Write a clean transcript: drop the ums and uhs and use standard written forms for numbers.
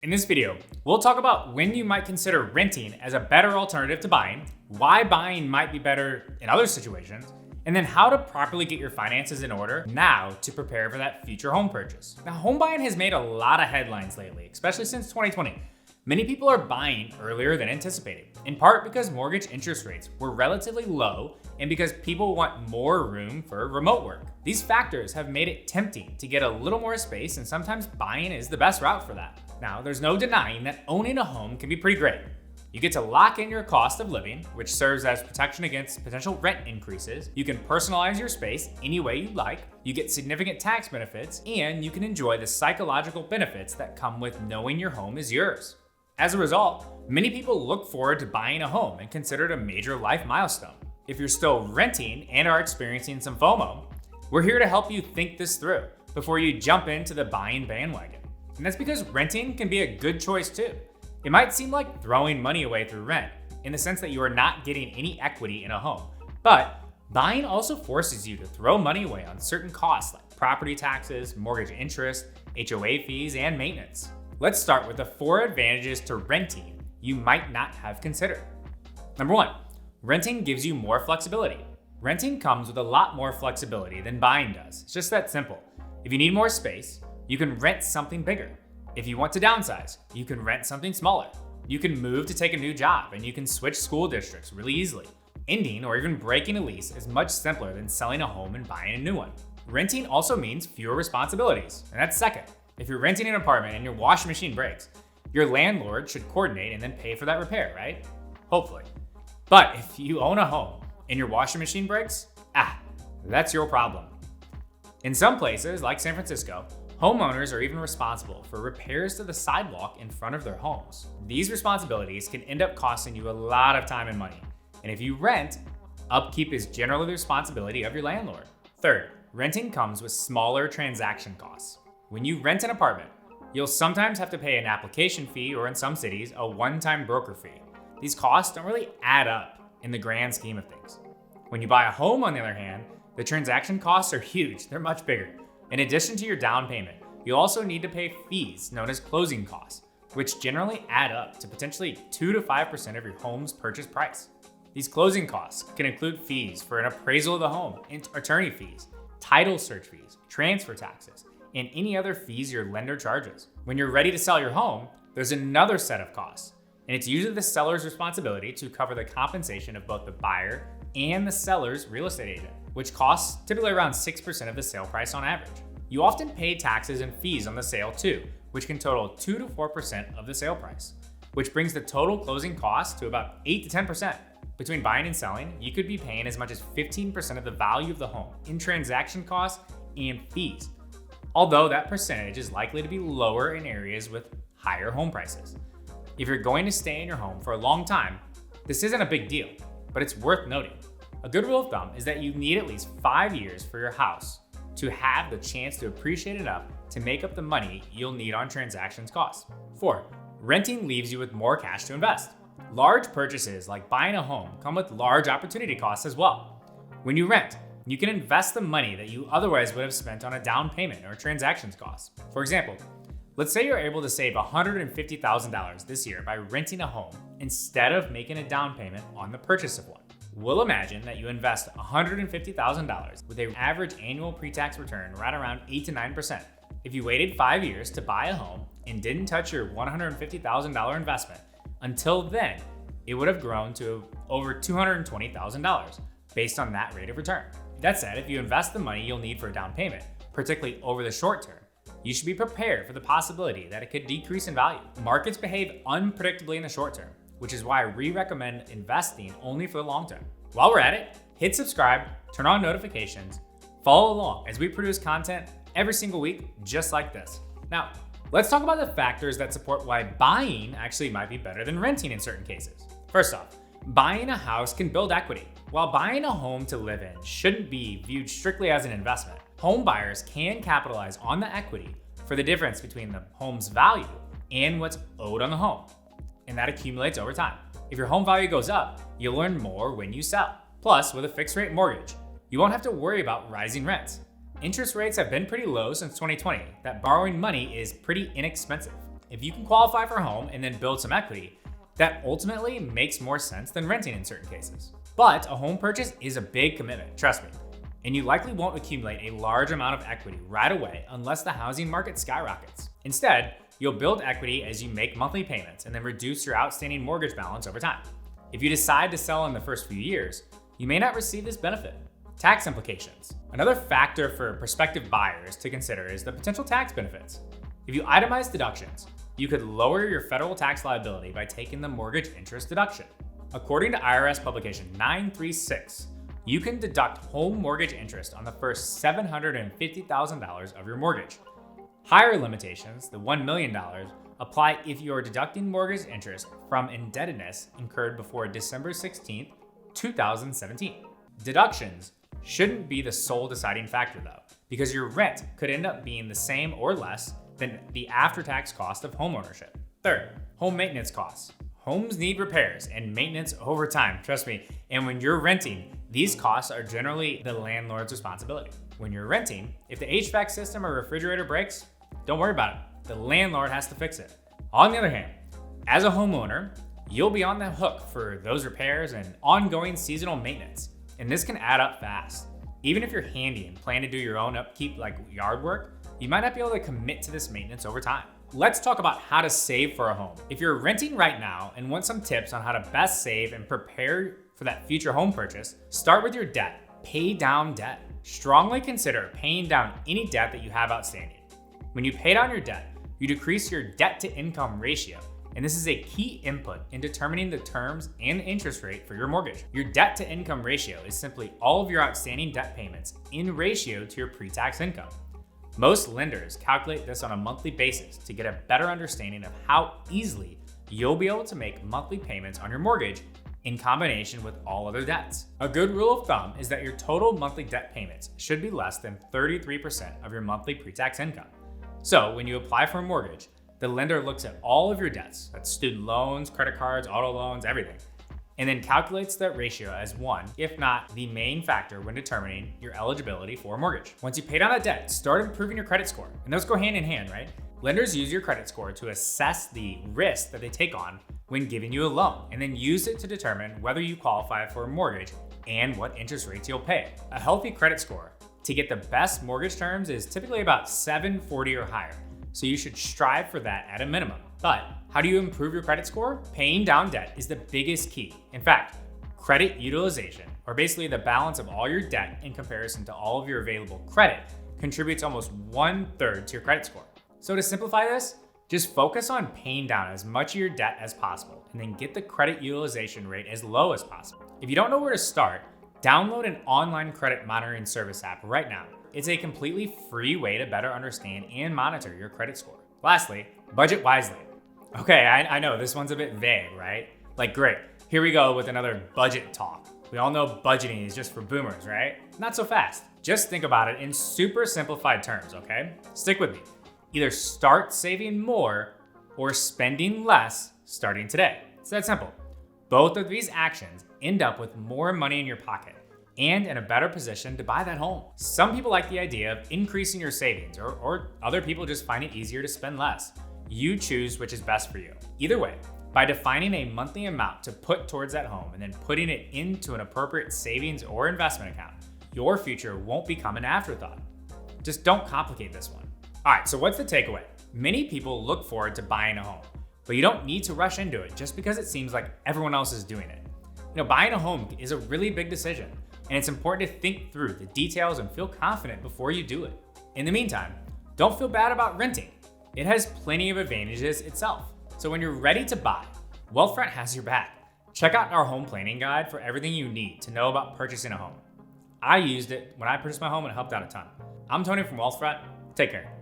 In this video, we'll talk about when you might consider renting as a better alternative to buying, why buying might be better in other situations, and then how to properly get your finances in order now to prepare for that future home purchase. Now, home buying has made a lot of headlines lately, especially since 2020. Many people are buying earlier than anticipated, in part because mortgage interest rates were relatively low and because people want more room for remote work. These factors have made it tempting to get a little more space, and sometimes buying is the best route for that. Now, there's no denying that owning a home can be pretty great. You get to lock in your cost of living, which serves as protection against potential rent increases. You can personalize your space any way you'd like. You get significant tax benefits, and you can enjoy the psychological benefits that come with knowing your home is yours. As a result, many people look forward to buying a home and consider it a major life milestone. If you're still renting and are experiencing some FOMO, we're here to help you think this through before you jump into the buying bandwagon. And that's because renting can be a good choice too. It might seem like throwing money away through rent, in the sense that you are not getting any equity in a home. But buying also forces you to throw money away on certain costs like property taxes, mortgage interest, HOA fees, and maintenance. Let's start with the 4 advantages to renting you might not have considered. Number 1, renting gives you more flexibility. Renting comes with a lot more flexibility than buying does. It's just that simple. If you need more space, you can rent something bigger. If you want to downsize, you can rent something smaller. You can move to take a new job, and you can switch school districts really easily. Ending or even breaking a lease is much simpler than selling a home and buying a new one. Renting also means fewer responsibilities, and that's second. If you're renting an apartment and your washing machine breaks, your landlord should coordinate and then pay for that repair, right? Hopefully. But if you own a home and your washing machine breaks, that's your problem. In some places, like San Francisco, homeowners are even responsible for repairs to the sidewalk in front of their homes. These responsibilities can end up costing you a lot of time and money. And if you rent, upkeep is generally the responsibility of your landlord. Third, renting comes with smaller transaction costs. When you rent an apartment, you'll sometimes have to pay an application fee, or in some cities, a one-time broker fee. These costs don't really add up in the grand scheme of things. When you buy a home, on the other hand, the transaction costs are huge. They're much bigger. In addition to your down payment, you'll also need to pay fees known as closing costs, which generally add up to potentially 2 to 5% of your home's purchase price. These closing costs can include fees for an appraisal of the home, attorney fees, title search fees, transfer taxes, and any other fees your lender charges. When you're ready to sell your home, there's another set of costs, and it's usually the seller's responsibility to cover the compensation of both the buyer and the seller's real estate agent, which costs typically around 6% of the sale price on average. You often pay taxes and fees on the sale too, which can total 2 to 4% of the sale price, which brings the total closing cost to about 8 to 10%. Between buying and selling, you could be paying as much as 15% of the value of the home in transaction costs and fees, although that percentage is likely to be lower in areas with higher home prices. If you're going to stay in your home for a long time, this isn't a big deal, but it's worth noting. A good rule of thumb is that you need at least 5 years for your house to have the chance to appreciate enough to make up the money you'll need on transactions costs. 4, renting leaves you with more cash to invest. Large purchases like buying a home come with large opportunity costs as well. When you rent, you can invest the money that you otherwise would have spent on a down payment or transactions costs. For example, let's say you're able to save $150,000 this year by renting a home instead of making a down payment on the purchase of one. We'll imagine that you invest $150,000 with an average annual pre-tax return right around 8 to 9%. If you waited 5 years to buy a home and didn't touch your $150,000 investment, until then, it would have grown to over $220,000 based on that rate of return. That said, if you invest the money you'll need for a down payment, particularly over the short term, you should be prepared for the possibility that it could decrease in value. Markets behave unpredictably in the short term, which is why we recommend investing only for the long term. While we're at it, hit subscribe, turn on notifications, follow along as we produce content every single week just like this. Now, let's talk about the factors that support why buying actually might be better than renting in certain cases. First off, buying a house can build equity. While buying a home to live in shouldn't be viewed strictly as an investment, home buyers can capitalize on the equity for the difference between the home's value and what's owed on the home, and that accumulates over time. If your home value goes up, you'll earn more when you sell. Plus, with a fixed rate mortgage, you won't have to worry about rising rents. Interest rates have been pretty low since 2020, that borrowing money is pretty inexpensive. if you can qualify for a home and then build some equity, that ultimately makes more sense than renting in certain cases. But a home purchase is a big commitment, trust me, and you likely won't accumulate a large amount of equity right away unless the housing market skyrockets. Instead, you'll build equity as you make monthly payments and then reduce your outstanding mortgage balance over time. If you decide to sell in the first few years, you may not receive this benefit. Tax implications. Another factor for prospective buyers to consider is the potential tax benefits. If you itemize deductions, you could lower your federal tax liability by taking the mortgage interest deduction. According to IRS publication 936, you can deduct home mortgage interest on the first $750,000 of your mortgage. Higher limitations, the $1 million, apply if you are deducting mortgage interest from indebtedness incurred before December 16, 2017. Deductions shouldn't be the sole deciding factor though, because your rent could end up being the same or less than the after-tax cost of homeownership. Third, home maintenance costs. Homes need repairs and maintenance over time, trust me. And when you're renting, these costs are generally the landlord's responsibility. When you're renting, if the HVAC system or refrigerator breaks, don't worry about it. The landlord has to fix it. On the other hand, as a homeowner, you'll be on the hook for those repairs and ongoing seasonal maintenance. And this can add up fast. Even if you're handy and plan to do your own upkeep like yard work, you might not be able to commit to this maintenance over time. Let's talk about how to save for a home. If you're renting right now and want some tips on how to best save and prepare for that future home purchase, start with your debt. Pay down debt. Strongly consider paying down any debt that you have outstanding. When you pay down your debt, you decrease your debt to income ratio, and this is a key input in determining the terms and interest rate for your mortgage. Your debt to income ratio is simply all of your outstanding debt payments in ratio to your pre-tax income. Most lenders calculate this on a monthly basis to get a better understanding of how easily you'll be able to make monthly payments on your mortgage in combination with all other debts. A good rule of thumb is that your total monthly debt payments should be less than 33% of your monthly pre-tax income. So when you apply for a mortgage, the lender looks at all of your debts, that's student loans, credit cards, auto loans, everything, and then calculates that ratio as one, if not the main factor when determining your eligibility for a mortgage. Once you pay down that debt, start improving your credit score. And those go hand in hand, right? Lenders use your credit score to assess the risk that they take on when giving you a loan, and then use it to determine whether you qualify for a mortgage and what interest rates you'll pay. A healthy credit score to get the best mortgage terms is typically about 740 or higher, so you should strive for that at a minimum. But how do you improve your credit score? Paying down debt is the biggest key. In fact, credit utilization, or basically the balance of all your debt in comparison to all of your available credit, contributes almost 1/3 to your credit score. So to simplify this, just focus on paying down as much of your debt as possible and then get the credit utilization rate as low as possible. If you don't know where to start, download an online credit monitoring service app right now. It's a completely free way to better understand and monitor your credit score. Lastly, budget wisely. Okay, I know this one's a bit vague, right? Like, great, here we go with another budget talk. We all know budgeting is just for boomers, right? Not so fast. Just think about it in super simplified terms, okay? Stick with me. Either start saving more or spending less starting today. It's that simple. Both of these actions end up with more money in your pocket and in a better position to buy that home. Some people like the idea of increasing your savings, or other people just find it easier to spend less. You choose which is best for you. Either way, by defining a monthly amount to put towards that home and then putting it into an appropriate savings or investment account, your future won't become an afterthought. Just don't complicate this one. All right, so what's the takeaway? Many people look forward to buying a home, but you don't need to rush into it just because it seems like everyone else is doing it. Buying a home is a really big decision, and it's important to think through the details and feel confident before you do it. In the meantime, don't feel bad about renting. It has plenty of advantages itself. So when you're ready to buy, Wealthfront has your back. Check out our home planning guide for everything you need to know about purchasing a home. I used it when I purchased my home and it helped out a ton. I'm Tony from Wealthfront. Take care.